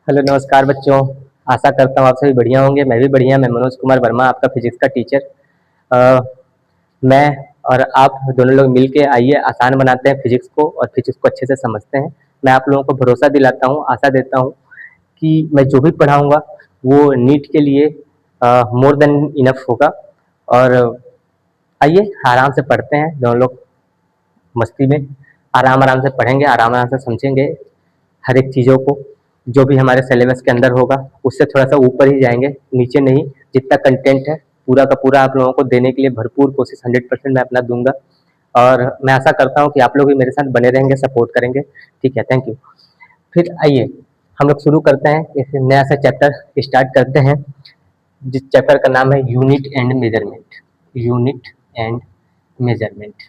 Hello नमस्कार बच्चों। आशा करता हूँ आप सभी बढ़िया होंगे। मैं भी बढ़िया। मैं मनोज कुमार वर्मा, आपका फिजिक्स का टीचर। अ, मैं और आप दोनों लोग मिल के आइए आसान बनाते हैं फिजिक्स को और फिजिक्स को अच्छे से समझते हैं। मैं आप लोगों को भरोसा दिलाता हूँ, आशा देता हूँ कि मैं जो भी पढ़ाऊँगा वो नीट के लिए मोर देन इनफ होगा। और आइए आराम से पढ़ते हैं दोनों लोग, मस्ती में आराम आराम से पढ़ेंगे, आराम आराम से समझेंगे हर एक चीज़ों को। जो भी हमारे सिलेबस के अंदर होगा उससे थोड़ा सा ऊपर ही जाएंगे, नीचे नहीं। जितना कंटेंट है पूरा का पूरा आप लोगों को देने के लिए भरपूर कोशिश 100% मैं अपना दूंगा। और मैं आशा करता हूँ कि आप लोग भी मेरे साथ बने रहेंगे, सपोर्ट करेंगे। ठीक है, थैंक यू। फिर आइए हम लोग शुरू करते हैं, एक नया सा चैप्टर स्टार्ट करते हैं जिस चैप्टर का नाम है unit and measurement. Unit and measurement.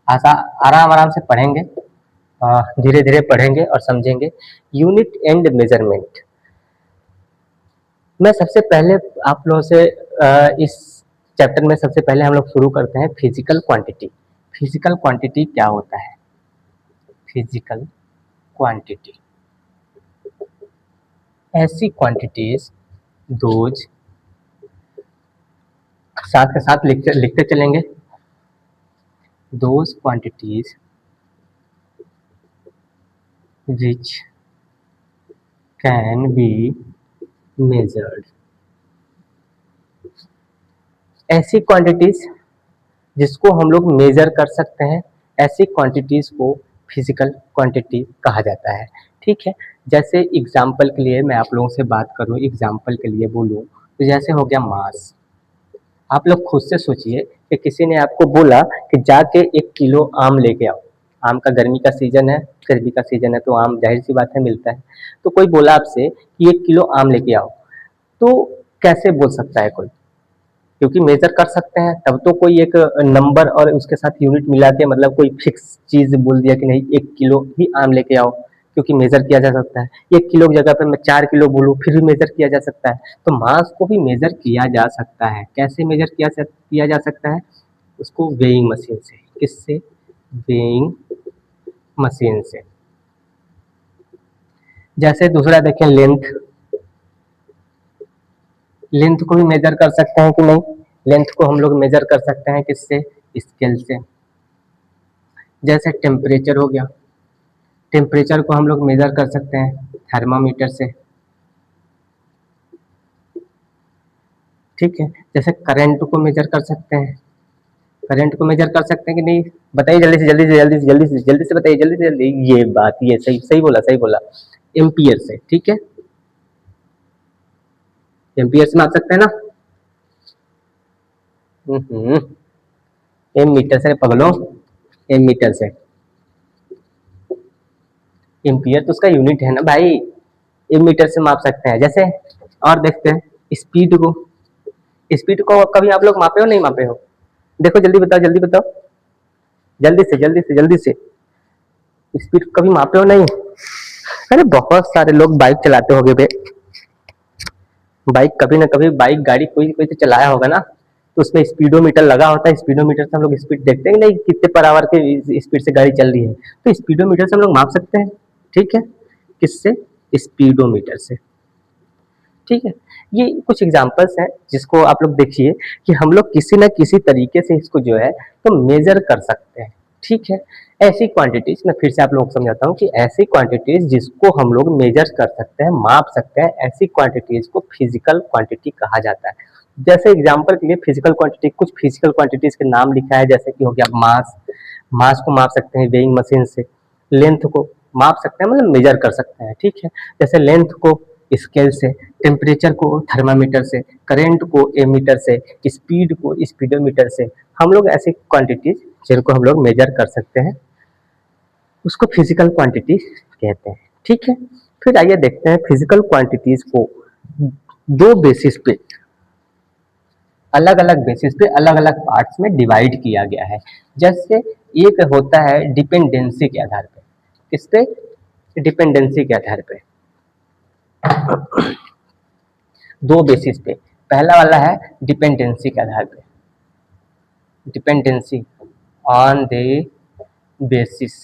आशा आराम आराम से पढ़ेंगे, धीरे धीरे पढ़ेंगे और समझेंगे। यूनिट एंड मेजरमेंट मैं सबसे पहले आप लोगों से इस चैप्टर में सबसे पहले हम लोग शुरू करते हैं फिजिकल क्वांटिटी। फिजिकल क्वांटिटी क्या होता है? फिजिकल क्वांटिटी ऐसी क्वांटिटीज, दोज, साथ के साथ लिखते लिखते चलेंगे। Those quantities which can be measured. ऐसी क्वांटिटीज जिसको हम लोग मेजर कर सकते हैं, ऐसी क्वांटिटीज को फिजिकल क्वांटिटी कहा जाता है। ठीक है, जैसे एग्जाम्पल के लिए मैं आप लोगों से बात करूं, एग्जाम्पल के लिए बोलूं तो जैसे हो गया मास। आप लोग खुद से सोचिए कि किसी ने आपको बोला कि जाके 1 किलो आम लेके आओ। आम का गर्मी का सीजन है, गर्मी का सीजन है तो आम जाहिर सी बात है मिलता है। तो कोई बोला आपसे कि 1 किलो आम लेके आओ, तो कैसे बोल सकता है कोई? क्योंकि मेजर कर सकते हैं तब तो कोई एक नंबर और उसके साथ यूनिट मिला के, मतलब कोई फिक्स चीज बोल दिया कि नहीं 1 किलो ही आम लेके आओ, क्योंकि मेजर किया जा सकता है। 1 किलो की जगह पे मैं 4 किलो बोलूँ फिर भी मेजर किया जा सकता है। तो मास को भी मेजर किया जा सकता है। कैसे मेजर किया जा सकता है? उसको वेइंग मशीन से। किससे? वेइंग मशीन से। जैसे दूसरा देखें, लेंथ। लेंथ को भी मेजर कर सकते हैं कि नहीं? लेंथ को हम लोग मेजर कर सकते हैं किससे? स्केल से। जैसे टेम्परेचर हो गया, टेम्परेचर को हम लोग मेजर कर सकते हैं थर्मामीटर से। ठीक है, जैसे करंट को मेजर कर सकते हैं। करंट को मेजर कर सकते हैं कि नहीं? बताइए जल्दी से जल्दी से जल्दी से जल्दी से जल्दी से बताइए, जल्दी से जल्दी। ये बात, ये सही सही बोला, सही बोला। एम्पियर से। ठीक है, एम्पियर से माप सकते हैं ना? एम मीटर से पगलो, एम मीटर से। एम्पियर तो उसका यूनिट है ना भाई, एम मीटर से माप सकते हैं। जैसे और देखते हैं स्पीड को। स्पीड को कभी आप लोग मापे हो, नहीं मापे हो? देखो जल्दी बताओ, जल्दी बताओ, जल्दी से जल्दी से जल्दी से। स्पीड कभी मापे हो, नहीं? अरे बहुत सारे लोग बाइक चलाते होगे बे। बाइक कभी ना कभी, बाइक गाड़ी कोई कोई तो चलाया होगा ना, तो उसमें स्पीडोमीटर लगा होता है। स्पीडोमीटर से हम लोग स्पीड देखते हैं कि नहीं, कितने पर आवर के स्पीड से गाड़ी चल रही है। तो स्पीडोमीटर से हम लोग माप सकते हैं। ठीक है, किससे? स्पीडोमीटर से। ठीक है, ये कुछ एग्जांपल्स हैं जिसको आप लोग देखिए कि हम लोग किसी न किसी तरीके से इसको जो है तो मेजर कर सकते हैं। ठीक है, ऐसी क्वांटिटीज मैं फिर से आप लोगों को समझाता हूँ कि ऐसी क्वांटिटीज जिसको हम लोग मेजर कर सकते हैं, माप सकते हैं, ऐसी क्वांटिटीज को फिजिकल क्वांटिटी कहा जाता है। जैसे एग्जांपल के लिए फिजिकल क्वांटिटी, कुछ फिजिकल क्वांटिटीज के नाम लिखा है, जैसे कि हो गया मास। मास को माप सकते हैं वेइंग मशीन से। लेंथ को माप सकते हैं, मतलब मेजर कर सकते हैं। ठीक है, जैसे लेंथ को स्केल से, टेम्परेचर को थर्मामीटर से, करंट को एमीटर से, स्पीड को स्पीडोमीटर से। हम लोग ऐसी क्वांटिटीज जिनको हम लोग मेजर कर सकते हैं उसको फिजिकल क्वांटिटी कहते हैं। ठीक है, फिर आइए देखते हैं फिजिकल क्वांटिटीज को दो बेसिस पे, अलग अलग बेसिस पे, अलग अलग पार्ट्स में डिवाइड किया गया है। जैसे एक होता है डिपेंडेंसी के आधार पे। किस पे? डिपेंडेंसी के आधार पे। दो बेसिस पे। पहला वाला है डिपेंडेंसी के आधार पे। Dependency on the basis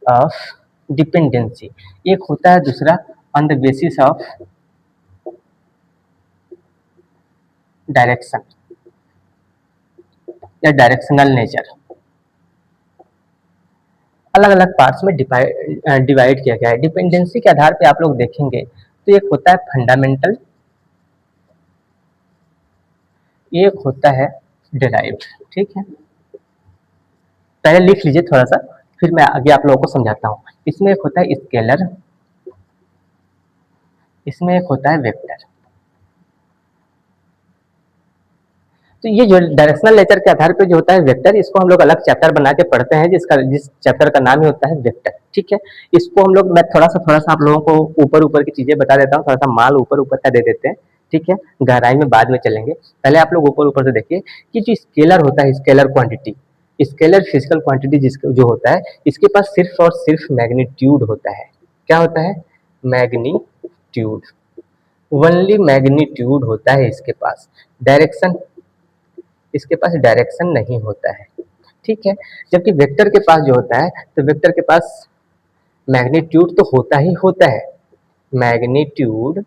of dependency. एक होता है दूसरा on the basis of direction या डायरेक्शनल नेचर। अलग अलग पार्ट्स में डिवाइड किया गया है। डिपेंडेंसी के आधार पे आप लोग देखेंगे तो एक होता है फंडामेंटल, एक होता है डिराइव्ड। ठीक है, पहले लिख लीजिए थोड़ा सा, फिर मैं आगे आप लोगों को समझाता हूँ। इसमें एक होता है स्केलर, इसमें एक होता है वेक्टर। तो ये जो डायरेक्शनल नेचर के आधार पे जो होता है वेक्टर, इसको हम लोग अलग चैप्टर बना के पढ़ते हैं, जिस चैप्टर का नाम ही होता है वेक्टर। ठीक है, इसको हम लोग, मैं थोड़ा सा आप लोगों को ऊपर ऊपर की चीजें बता देता हूँ, थोड़ा सा माल ऊपर ऊपर का दे देते हैं। ठीक है, गहराई में बाद में चलेंगे, पहले आप लोग ऊपर ऊपर से देखिए कि जो स्केलर होता है, scalar quantity, scalar physical quantity जिसका जो होता है, इसके पास सिर्फ और सिर्फ मैग्नीट्यूड होता है। क्या होता है? मैग्नीट्यूड, ओनली मैग्नीट्यूड होता है इसके पास। डायरेक्शन, इसके पास डायरेक्शन नहीं होता है। ठीक है, जबकि वेक्टर के पास जो होता है, तो वेक्टर के पास मैग्नीट्यूड तो होता ही होता है, मैग्नीट्यूड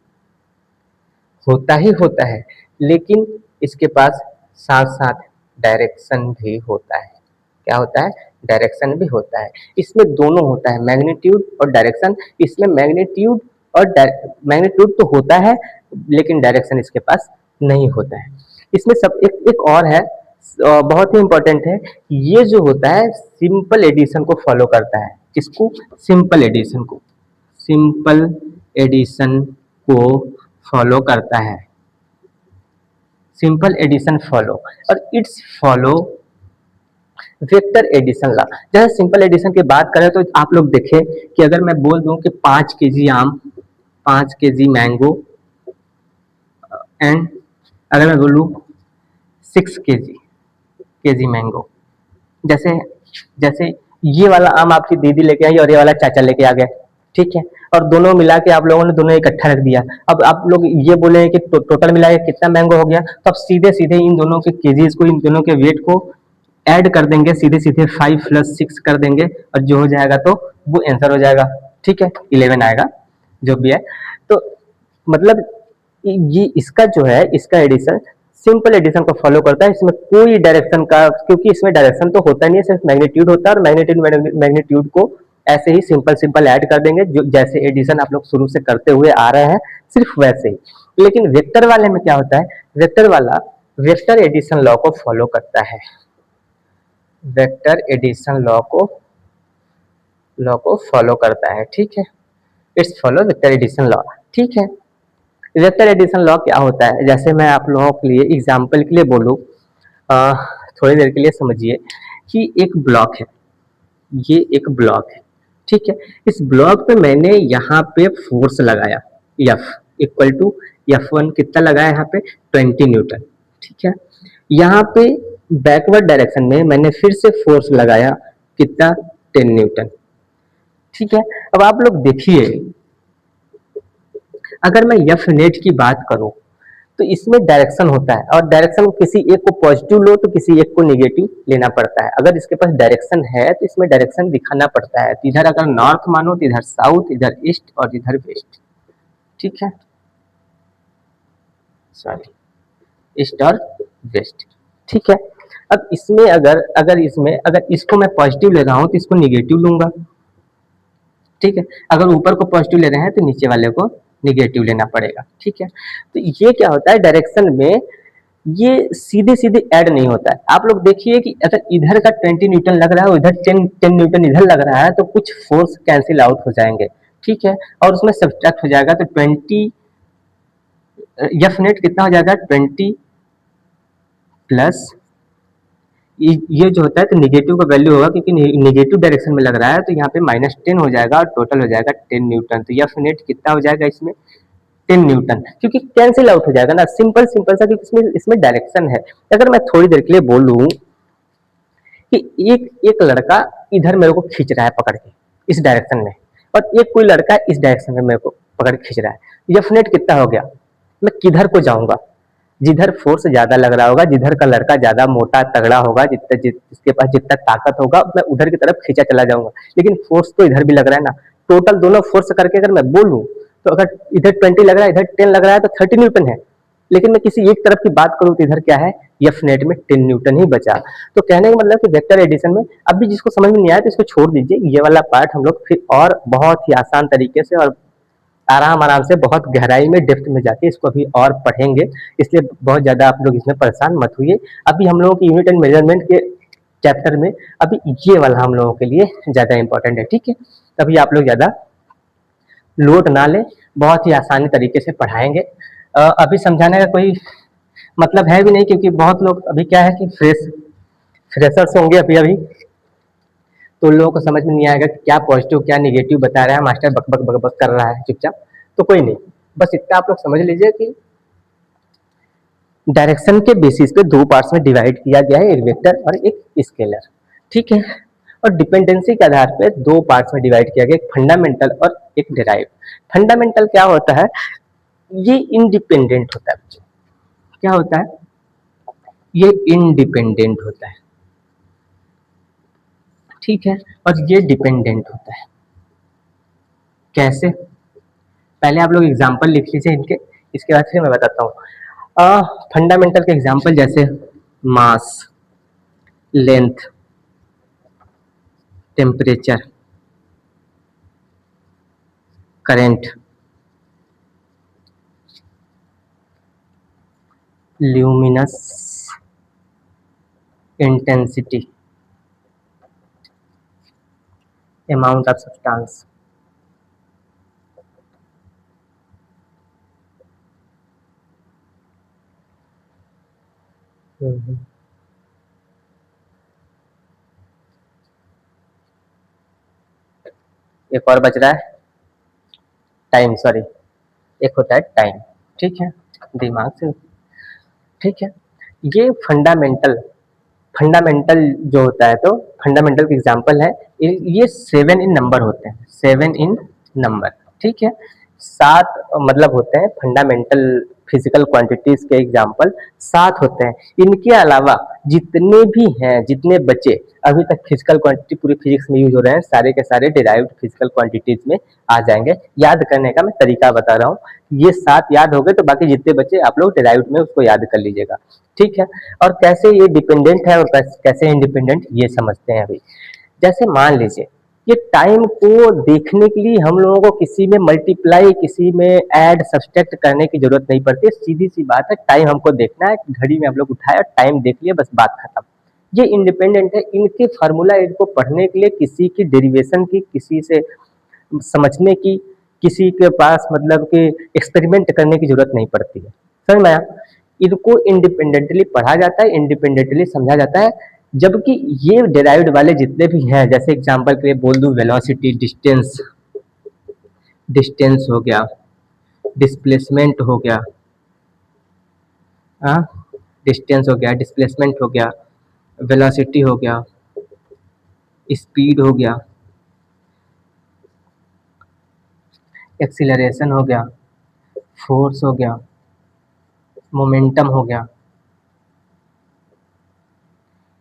होता ही होता है, लेकिन इसके पास साथ साथ डायरेक्शन भी होता है। क्या होता है? डायरेक्शन भी होता है। इसमें दोनों होता है, मैग्नीट्यूड और डायरेक्शन। इसमें मैग्नीट्यूड और मैग्नीट्यूड तो होता है, लेकिन डायरेक्शन इसके पास नहीं होता है। इसमें सब एक और है, बहुत ही इंपॉर्टेंट है। ये जो होता है सिंपल एडिशन को फॉलो करता है। किसको? सिंपल एडिशन को, सिंपल एडिशन को फॉलो करता है, सिंपल एडिशन फॉलो, और it's follow vector addition law. जैसे सिंपल एडिशन की बात करें तो आप लोग देखें कि अगर मैं बोल दूं कि 5 केजी आम, 5 केजी मैंगो, एंड अगर मैं बोलूं 6 केजी मैंगो, जैसे जैसे ये वाला आम आपकी दीदी लेके आई और ये वाला चाचा लेके आ गए। ठीक है, और दोनों मिला के आप लोगों ने दोनों इकट्ठा रख दिया। अब आप लोग ये बोले कि टोटल मिला के कितना मैंगो हो गया, तो अब सीधे सीधे इन दोनों के केजीज को, इन दोनों के वेट को ऐड कर देंगे, सीधे सीधे 5 + 6 कर देंगे, और जो हो जाएगा तो वो आंसर हो जाएगा। ठीक है, 11 आएगा जो भी है। तो मतलब ये इसका जो है, इसका एडिशन सिंपल एडिशन को फॉलो करता है। इसमें कोई डायरेक्शन का, क्योंकि इसमें डायरेक्शन तो होता नहीं है, सिर्फ मैग्नीट्यूड होता है, और मैग्नीट्यूड को ऐसे ही सिंपल सिंपल ऐड कर देंगे, जो जैसे एडिशन आप लोग शुरू से करते हुए आ रहे हैं, सिर्फ वैसे ही। लेकिन वेक्टर वाले में क्या होता है? वेक्टर वाला वेक्टर एडिशन लॉ को फॉलो करता है, वेक्टर एडिशन लॉ को फॉलो करता है। ठीक है, it's follow vector addition law. ठीक है, वेक्टर एडिशन लॉ क्या होता है? जैसे मैं आप लोगों के लिए एग्जांपल के लिए बोलूं, थोड़ी देर के लिए समझिए कि एक ब्लॉक है, ये एक ब्लॉक है। ठीक है, इस ब्लॉक पे मैंने यहाँ पे फोर्स लगाया, F इक्वल टू F1 कितना लगाया यहाँ पे? 20 न्यूटन। ठीक है, यहाँ पे बैकवर्ड डायरेक्शन में मैंने फिर से फोर्स लगाया, कितना? 10 न्यूटन। ठीक है, अब आप लोग देखिए, अगर मैं F नेट की बात करूं तो इसमें डायरेक्शन होता है, और डायरेक्शन को किसी एक को पॉजिटिव लो तो किसी एक को नेगेटिव लेना पड़ता है। अगर इसके पास डायरेक्शन है तो इसमें डायरेक्शन दिखाना पड़ता है, तो इधर अगर नॉर्थ मानो तो इधर साउथ, इधर ईस्ट और इधर वेस्ट। ठीक है, सॉरी, ईस्ट और वेस्ट। ठीक है, अब इसमें अगर इसको मैं पॉजिटिव ले रहा हूं तो इसको निगेटिव लूंगा। ठीक है, अगर ऊपर को पॉजिटिव ले रहे हैं तो नीचे वाले को निगेटिव लेना पड़ेगा। ठीक है, तो ये क्या होता है डायरेक्शन में, ये सीधे सीधे ऐड नहीं होता है। आप लोग देखिए कि अगर इधर का 20 न्यूटन लग रहा है, उधर 10 न्यूटन इधर लग रहा है, तो कुछ फोर्स कैंसिल आउट हो जाएंगे। ठीक है, और उसमें सब्ट्रैक्ट हो जाएगा, तो 20 एफ नेट कितना हो जाएगा? 20 प्लस ये जो होता है तो निगेटिव का वैल्यू होगा, क्योंकि निगेटिव डायरेक्शन में लग रहा है, तो यहाँ पे -10 हो जाएगा और टोटल हो जाएगा 10 न्यूटन। तो एफ नेट कितना हो जाएगा इसमें? 10 न्यूटन, क्योंकि कैंसिल आउट हो जाएगा ना, सिंपल सिंपल सा, क्योंकि इसमें डायरेक्शन है। अगर मैं थोड़ी देर के लिए बोलूं कि एक लड़का इधर मेरे को खींच रहा है पकड़ के इस डायरेक्शन में, और एक कोई लड़का इस डायरेक्शन में मेरे को पकड़ के खींच रहा है, एफ नेट कितना हो गया? मैं किधर को जाऊंगा? जिधर फोर्स ज्यादा लग रहा होगा, जिधर का लड़का ज्यादा मोटा तगड़ा होगा, जिसके पास जितना ताकत होगा, मैं उधर की तरफ खींचा चला जाऊंगा। लेकिन फोर्स तो इधर भी लग रहा है ना। टोटल दोनों फोर्स करके अगर मैं बोलूं, तो अगर इधर 20 लग रहा है, इधर 10 लग रहा है, तो 30 न्यूटन है। लेकिन मैं किसी एक तरफ की बात करूं तो इधर क्या है, एफ नेट में 10 न्यूटन ही बचा। तो कहने का मतलब कि वेक्टर एडिशन में अभी जिसको समझ में नहीं आया तो इसको छोड़ दीजिए। ये वाला पार्ट हम लोग फिर और बहुत ही आसान तरीके से और आराम आराम से बहुत गहराई में डेप्थ में जाके इसको अभी और पढ़ेंगे। इसलिए बहुत ज्यादा आप लोग इसमें परेशान मत होइए। अभी हम लोगों की यूनिट एंड मेजरमेंट के चैप्टर में अभी ये वाला हम लोगों के लिए ज्यादा इंपॉर्टेंट है, ठीक है। तभी आप लोग ज्यादा लोड ना लें, बहुत ही आसानी तरीके से पढ़ाएंगे। अभी समझाने का कोई मतलब है भी नहीं, क्योंकि बहुत लोग अभी क्या है कि फ्रेशर्स होंगे अभी अभी, तो उन लोगों को समझ में नहीं आएगा कि क्या पॉजिटिव क्या निगेटिव बता रहा है मास्टर, बक बक बक बक कर रहा है चुपचाप। तो कोई नहीं, बस इतना आप लोग समझ लीजिए कि डायरेक्शन के बेसिस पे दो पार्ट्स में डिवाइड किया गया है, एक वेक्टर और एक स्केलर, ठीक है। और डिपेंडेंसी के आधार पे दो पार्ट्स में डिवाइड किया गया, एक फंडामेंटल और एक डिराइव। फंडामेंटल क्या होता है, ये इंडिपेंडेंट होता है बच्चों। क्या होता है, ये इंडिपेंडेंट होता है, ठीक है। और ये डिपेंडेंट होता है। कैसे, पहले आप लोग एग्जाम्पल लिख लीजिए इनके, इसके बाद फिर मैं बताता हूँ। फंडामेंटल के एग्जाम्पल जैसे mass, length, temperature, current, luminous intensity, amount of substance. एक और बच रहा है टाइम, सॉरी, एक होता है टाइम, ठीक है, दिमाग से, ठीक है। ये फंडामेंटल, फंडामेंटल जो होता है, तो फंडामेंटल के एग्जांपल है, ये 7 इन नंबर होते हैं, 7 इन नंबर, ठीक है। 7 मतलब होते हैं फंडामेंटल फिजिकल क्वांटिटीज के एग्जांपल, 7 होते हैं। इनके अलावा जितने भी हैं, जितने बचे अभी तक फिजिकल क्वांटिटी पूरी फिजिक्स में यूज हो रहे हैं, सारे के सारे डिराइव्ड फिजिकल क्वांटिटीज में आ जाएंगे। याद करने का मैं तरीका बता रहा हूँ, ये 7 याद हो गए तो बाकी जितने बचे आप लोग डिराइव्ड में उसको याद कर लीजिएगा, ठीक है। और कैसे ये डिपेंडेंट है और कैसे इंडिपेंडेंट, ये समझते हैं अभी। जैसे मान लीजिए, ये टाइम को देखने के लिए हम लोगों को किसी में मल्टीप्लाई, किसी में ऐड सब्सट्रैक्ट करने की जरूरत नहीं पड़ती, सीधी सी बात है, टाइम हमको देखना है, घड़ी में हम लोग उठाए और टाइम देख लिया, बस बात खत्म। ये इंडिपेंडेंट है, इनके फार्मूला इनको पढ़ने के लिए किसी की डेरिवेशन की, किसी से समझने की, किसी के पास मतलब कि एक्सपेरिमेंट करने की जरूरत नहीं पड़ती है, समझ में आया। इनको इंडिपेंडेंटली पढ़ा जाता है, इंडिपेंडेंटली समझा जाता है। जबकि ये डेराइव्ड वाले जितने भी हैं, जैसे एग्जांपल के लिए बोल दूं, वेलोसिटी, डिस्टेंस, डिस्टेंस हो गया, डिस्प्लेसमेंट हो गया, हाँ, डिस्टेंस हो गया, डिस्प्लेसमेंट हो गया, वेलोसिटी हो गया, स्पीड हो गया, एक्सीलरेशन हो गया, फोर्स हो गया, मोमेंटम हो गया,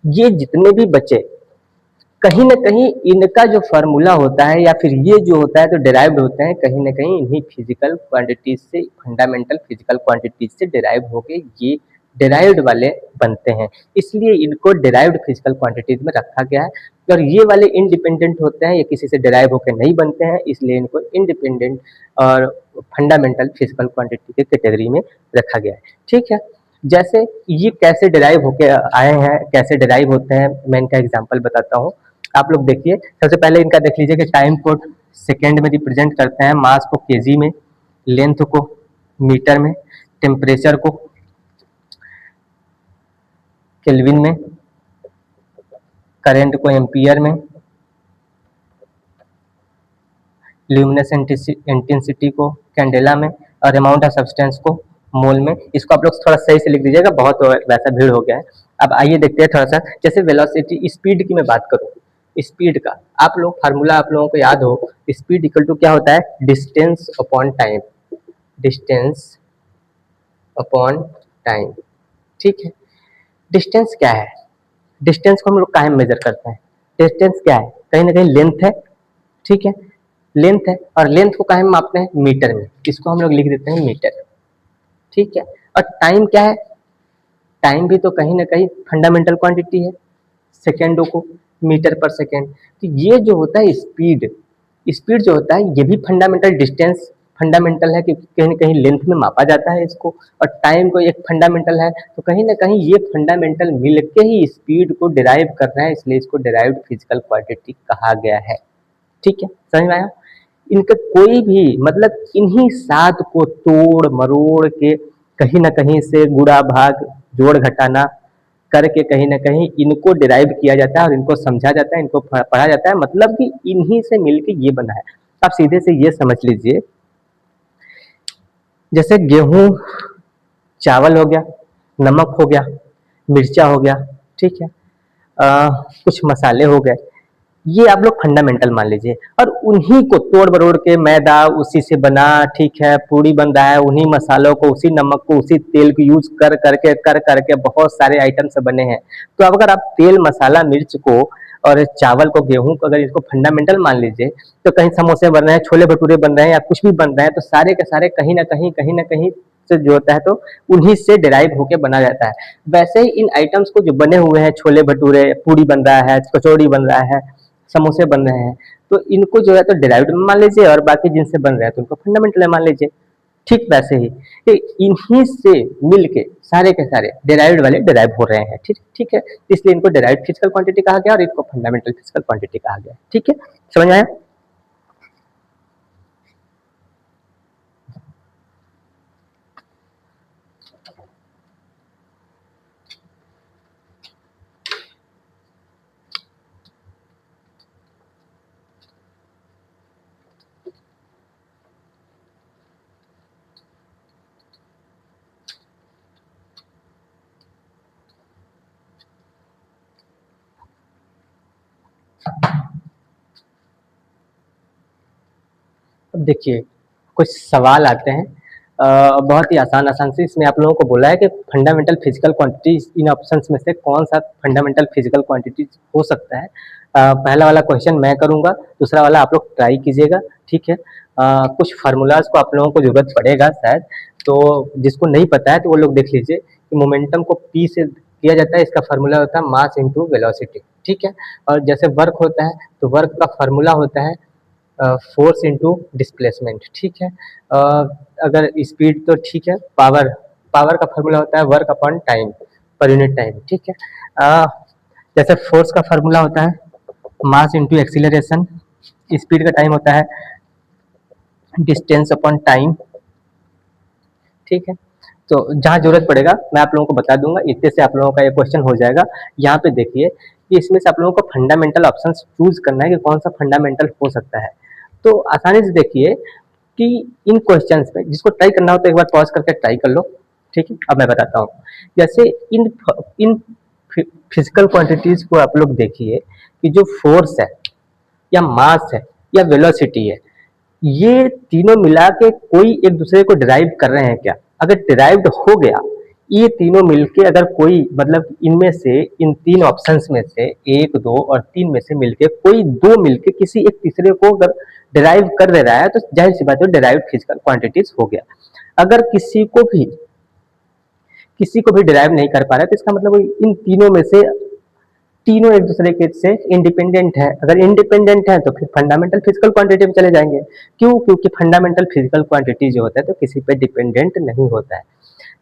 ये जितने भी बचे, कहीं ना कहीं इनका जो फार्मूला होता है या फिर ये जो होता है तो डिराइव्ड होते हैं कहीं ना कहीं इन्हीं फिजिकल क्वांटिटीज से, फंडामेंटल फिजिकल क्वांटिटीज से डिराइव होके ये डिराइव्ड वाले बनते हैं। इसलिए इनको डिराइव्ड फिजिकल क्वांटिटीज में रखा गया है। और ये वाले इंडिपेंडेंट होते हैं, ये किसी से डिराइव होकर नहीं बनते हैं, इसलिए इनको इंडिपेंडेंट और फंडामेंटल फिजिकल क्वांटिटी के कैटेगरी में रखा गया है, ठीक है। जैसे ये कैसे डिराइव होके आए हैं, कैसे डिराइव होते हैं, मैं इनका एग्जांपल बताता हूँ। आप लोग देखिए, सबसे पहले इनका देख लीजिए कि टाइम को सेकेंड में रिप्रेजेंट करते हैं, मास को केजी में, लेंथ को मीटर में, टेम्परेचर को केल्विन में, करंट को एम्पियर में, ल्यूमिनस इंटेंसिटी को कैंडेला में, और अमाउंट ऑफ सब्सटेंस को मोल में। इसको आप लोग थोड़ा सही से लिख दीजिएगा, बहुत वैसा भीड़ हो गया है। अब आइए देखते हैं थोड़ा सा, जैसे वेलोसिटी, स्पीड की मैं बात करूँ, स्पीड का आप लोग फार्मूला आप लोगों को याद हो, स्पीड इक्वल टू क्या होता है, distance upon time, distance upon time. ठीक है, डिस्टेंस क्या है? डिस्टेंस को हम लोग काहे मेजर करते हैं? डिस्टेंस क्या है? कहीं ना कहीं लेंथ है। ठीक है, लेंथ है, और लेंथ को काहे में मापते हैं? मीटर में। इसको हम लोग लिख देते हैं मीटर। ठीक है, और टाइम क्या है? टाइम भी तो कहीं ना कहीं फंडामेंटल क्वांटिटी है, सेकेंडों को मीटर पर सेकेंड। तो ये जो होता है स्पीड, स्पीड जो होता है ये भी फंडामेंटल, डिस्टेंस फंडामेंटल है क्योंकि कहीं ना कहीं लेंथ में मापा जाता है इसको, और टाइम को एक फंडामेंटल है। तो कहीं ना कहीं ये फंडामेंटल मिलके ही स्पीड को डिराइव कर रहे हैं, इसलिए इसको डिराइव्ड फिजिकल क्वांटिटी कहा गया है। ठीक है, समझ में आया? इनके कोई भी मतलब इन्हीं सात को तोड़ मरोड़ के कहीं ना कहीं से गुणा भाग जोड़ घटाना करके कहीं ना कहीं इनको डिराइव किया जाता है और इनको समझा जाता है, इनको पढ़ा जाता है, मतलब कि इन्हीं से मिलके ये बना है। आप सीधे से ये समझ लीजिए, जैसे गेहूं, चावल हो गया, नमक हो गया, मिर्चा हो गया, ठीक है, कुछ मसाले हो गए, ये आप लोग फंडामेंटल मान लीजिए, और उन्हीं को तोड़ मरोड़ के मैदा उसी से बना, ठीक है, पूड़ी बन रहा है, उन्हीं मसालों को, उसी नमक को, उसी तेल को यूज कर करके बहुत सारे आइटम से बने हैं। तो अब अगर आप तेल, मसाला, मिर्च को और चावल को, गेहूं को अगर इसको फंडामेंटल मान लीजिए, तो कहीं समोसे बन रहे हैं, छोले भटूरे बन रहे हैं, या कुछ भी बन रहे हैं, तो सारे के सारे कहीं ना कहीं से जो होता है तो उन्हीं से डिराइव होके बना जाता है। वैसे ही इन आइटम्स को जो बने हुए हैं, छोले भटूरे, पूड़ी बन रहा है, कचौड़ी बन रहा है, समोसे बन रहे हैं, तो इनको जो है तो डिराइव्ड में मान लीजिए, और बाकी जिनसे बन रहे हैं तो उनको फंडामेंटल में मान लीजिए। ठीक वैसे ही ये इन्हीं से मिलके सारे के सारे डिराइव्ड वाले डिराइव हो रहे हैं। ठीक ठीक है, इसलिए इनको डिराइव्ड फिजिकल क्वांटिटी कहा गया और इनको फंडामेंटल फिजिकल क्वांटिटी कहा गया। ठीक है, समझ में आया? अब देखिए, कुछ सवाल आते हैं, बहुत ही आसान आसान से। इसमें आप लोगों को बोला है कि फंडामेंटल फिजिकल क्वांटिटीज इन ऑप्शंस में से कौन सा फंडामेंटल फिजिकल क्वांटिटीज हो सकता है। पहला वाला क्वेश्चन मैं करूंगा, दूसरा वाला आप लोग ट्राई कीजिएगा। ठीक है, कुछ फार्मूलाज को आप लोगों को जरूरत पड़ेगा शायद, तो जिसको नहीं पता है तो वो लोग देख लीजिए कि मोमेंटम को पी से किया जाता है, इसका फार्मूला होता है मास इंटू वेलोसिटी। ठीक है, और जैसे वर्क होता है तो वर्क का फार्मूला होता है फोर्स इंटू डिस्प्लेसमेंट। ठीक है, अगर स्पीड तो ठीक है, पावर, पावर का फार्मूला होता है work upon time per unit time. ठीक है, जैसे फोर्स का फार्मूला होता है मास इंटू एक्सीलरेशन, स्पीड का टाइम होता है डिस्टेंस अपॉन टाइम। ठीक है, तो जहाँ जरूरत पड़ेगा मैं आप लोगों को बता दूंगा, इतने से आप लोगों का ये क्वेश्चन हो जाएगा। यहाँ पे देखिए कि इसमें से आप लोगों को फंडामेंटल ऑप्शन चूज करना है कि कौन सा फंडामेंटल हो सकता है। तो आसानी से देखिए कि इन क्वेश्चंस में जिसको ट्राई करना हो तो एक बार पॉज करके ट्राई कर लो। ठीक है, अब मैं बताता हूँ। जैसे इन इन फिजिकल क्वांटिटीज को आप लोग देखिए कि जो फोर्स है या मास है या वेलोसिटी है, ये तीनों मिला के कोई एक दूसरे को डिराइव कर रहे हैं क्या? अगर डिराइव्ड हो गया, ये तीनों मिलके अगर कोई मतलब इनमें से, इन तीन ऑप्शंस में से एक, दो और तीन में से मिलके कोई दो मिलके किसी एक तीसरे को अगर डिराइव कर दे रहा है, तो जाहिर सी बात है डिराइव्ड फिजिकल क्वांटिटीज हो गया। अगर किसी को भी डिराइव नहीं कर पा रहा है तो इसका मतलब इन तीनों में से तीनों एक दूसरे के से इंडिपेंडेंट है। अगर इंडिपेंडेंट है तो फिर फंडामेंटल फिजिकल क्वांटिटी में चले जाएंगे। क्यों? क्योंकि फंडामेंटल फिजिकल क्वांटिटी जो होता है तो किसी पे डिपेंडेंट नहीं होता है।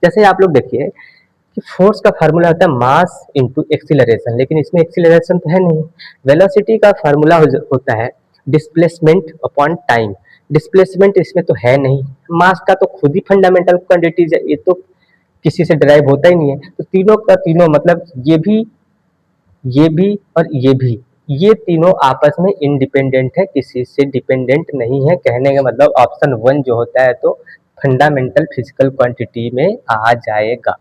जैसे आप लोग देखिए कि फोर्स का फार्मूला होता है मास इंटू एक्सीलरेशन, लेकिन इसमें एक्सीलरेशन तो है नहीं। वेलोसिटी का फार्मूला होता है डिस्प्लेसमेंट अपॉन टाइम, डिस्प्लेसमेंट इसमें तो है नहीं। मास का तो खुद ही फंडामेंटल क्वांटिटीज है, ये तो किसी से डिराइव होता ही नहीं है। तो तीनों का तीनों मतलब ये भी और ये भी, ये तीनों आपस में इंडिपेंडेंट है, किसी से डिपेंडेंट नहीं है। कहने का मतलब ऑप्शन वन जो होता है तो फंडामेंटल फिजिकल क्वांटिटी में आ जाएगा।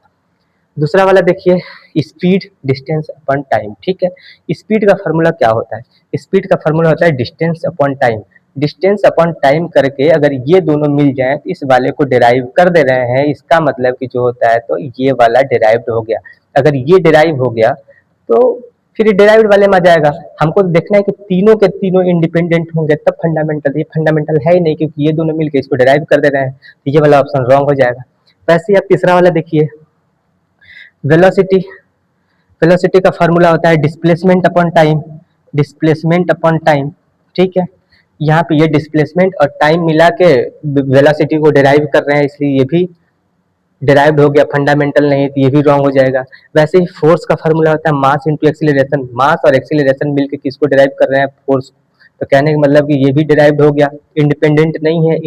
दूसरा वाला देखिए, स्पीड डिस्टेंस अपॉन टाइम। ठीक है, स्पीड का फार्मूला क्या होता है? स्पीड का फार्मूला होता है distance upon time. Distance upon time करके अगर ये दोनों मिल जाए तो इस वाले को डिराइव कर दे रहे हैं, इसका मतलब कि जो होता है तो ये वाला डिराइव्ड हो गया। अगर ये डिराइव हो गया तो फिर डिराइव्ड वाले में आ जाएगा। हमको तो देखना है कि तीनों के तीनों इंडिपेंडेंट होंगे तब फंडामेंटल, ये फंडामेंटल है ही नहीं क्योंकि ये दोनों मिलकर इसको डिराइव कर दे रहे हैं, तो ये वाला ऑप्शन रॉन्ग हो जाएगा। वैसे ही आप तीसरा वाला देखिए, वेलोसिटी। वेलोसिटी का फॉर्मूला होता है displacement upon time, displacement upon time, ठीक है। यहाँ पे ये डिस्प्लेसमेंट और टाइम मिला के वेलोसिटी को डिराइव कर रहे हैं, इसलिए ये भी डिराइव्ड हो गया, फंडामेंटल नहीं है तो ये भी रॉन्ग हो जाएगा। वैसे ही फोर्स का फॉर्मूला होता है मास इंटू एक्सीलरेशन, मास और एक्सीलरेशन मिलकर किसको डिराइव कर रहे हैं, फोर्स। तो कहने का मतलब कि ये भी डिराइव्ड हो गया, इंडिपेंडेंट नहीं है,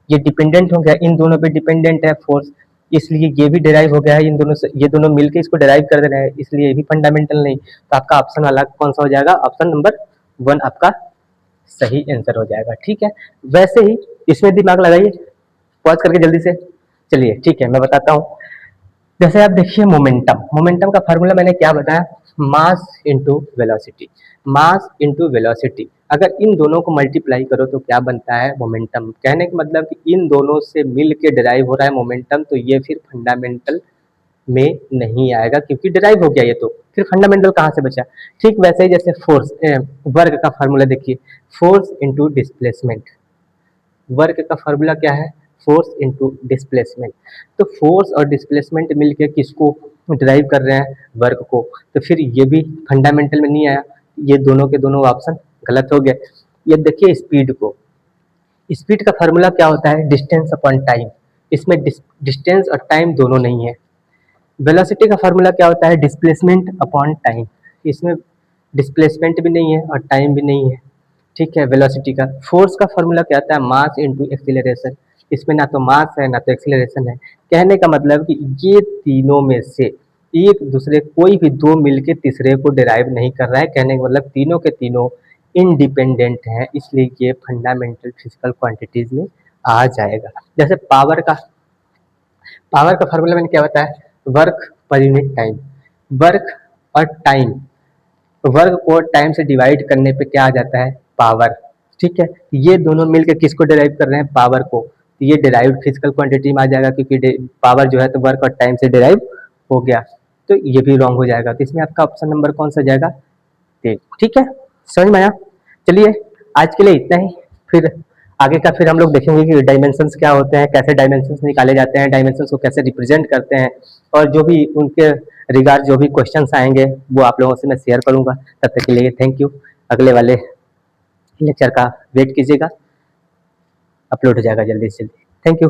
ये डिपेंडेंट हो गया, इन दोनों पे डिपेंडेंट है फोर्स, इसलिए ये भी डिराइव हो गया है इन दोनों से, ये दोनों मिलकर इसको डिराइव कर दे रहे हैं, इसलिए ये भी फंडामेंटल नहीं। तो आपका ऑप्शन वाला कौन सा हो जाएगा, ऑप्शन नंबर 1 आपका सही आंसर हो जाएगा, ठीक है। वैसे ही इसमें दिमाग लगाइए, पॉज करके जल्दी से। चलिए ठीक है, मैं बताता हूँ। जैसे आप देखिए मोमेंटम, मोमेंटम का फार्मूला मैंने क्या बताया, mass into velocity, mass into velocity. अगर इन दोनों को मल्टीप्लाई करो तो क्या बनता है, मोमेंटम। कहने का मतलब कि इन दोनों से मिल के डिराइव हो रहा है मोमेंटम, तो ये फिर फंडामेंटल में नहीं आएगा क्योंकि डिराइव हो गया ये, तो फिर फंडामेंटल कहाँ से बचा। ठीक वैसे ही जैसे फोर्स, वर्क का फार्मूला देखिए, फोर्स इंटू डिस्प्लेसमेंट। वर्क का फार्मूला क्या है, फोर्स इंटू डिस्प्लेसमेंट। तो फोर्स और डिस्प्लेसमेंट मिलके किसको ड्राइव कर रहे हैं, वर्क को, तो फिर ये भी फंडामेंटल में नहीं आया, ये दोनों के दोनों ऑप्शन गलत हो गए। ये देखिए स्पीड को, स्पीड का फार्मूला क्या होता है, डिस्टेंस अपॉन टाइम, इसमें डिस्टेंस और टाइम दोनों नहीं है। वेलोसिटी का फार्मूला क्या होता है, डिस्प्लेसमेंट अपॉन टाइम, इसमें डिस्प्लेसमेंट भी नहीं है और टाइम भी नहीं है, ठीक है। वेलोसिटी का फोर्स का फार्मूला क्या होता है, मास इंटू एक्सीलरेशन, इसमें ना तो मास है ना तो एक्सीलरेशन है। कहने का मतलब कि ये तीनों में से एक दूसरे, कोई भी दो मिलके तीसरे को डिराइव नहीं कर रहा है, कहने का मतलब तीनों के तीनों इंडिपेंडेंट हैं, इसलिए ये फंडामेंटल फिजिकल क्वांटिटीज में आ जाएगा। जैसे पावर का, पावर का फार्मूला मैंने क्या बताया, work per unit time, work और टाइम, वर्क को टाइम से डिवाइड करने पे क्या आ जाता है, पावर, ठीक है। ये दोनों मिलकर किसको डिराइव कर रहे हैं, पावर को, तो ये डिराइव्ड फिजिकल क्वांटिटी में आ जाएगा क्योंकि पावर जो है तो वर्क और टाइम से डिराइव हो गया, तो ये भी रॉन्ग हो जाएगा। तो इसमें आपका ऑप्शन नंबर कौन सा जाएगा, ठीक है। समझ में आया। चलिए आज के लिए इतना ही, फिर आगे का फिर हम लोग देखेंगे कि डायमेंशंस क्या होते हैं, कैसे डायमेंशंस निकाले जाते हैं, डायमेंशंस को कैसे रिप्रेजेंट करते हैं, और जो भी उनके रिगार्ड जो भी क्वेश्चंस आएंगे वो आप लोगों से मैं शेयर करूंगा। तब तक के लिए थैंक यू। अगले वाले लेक्चर का वेट कीजिएगा, अपलोड हो जाएगा जल्दी से जल्दी। Thank you.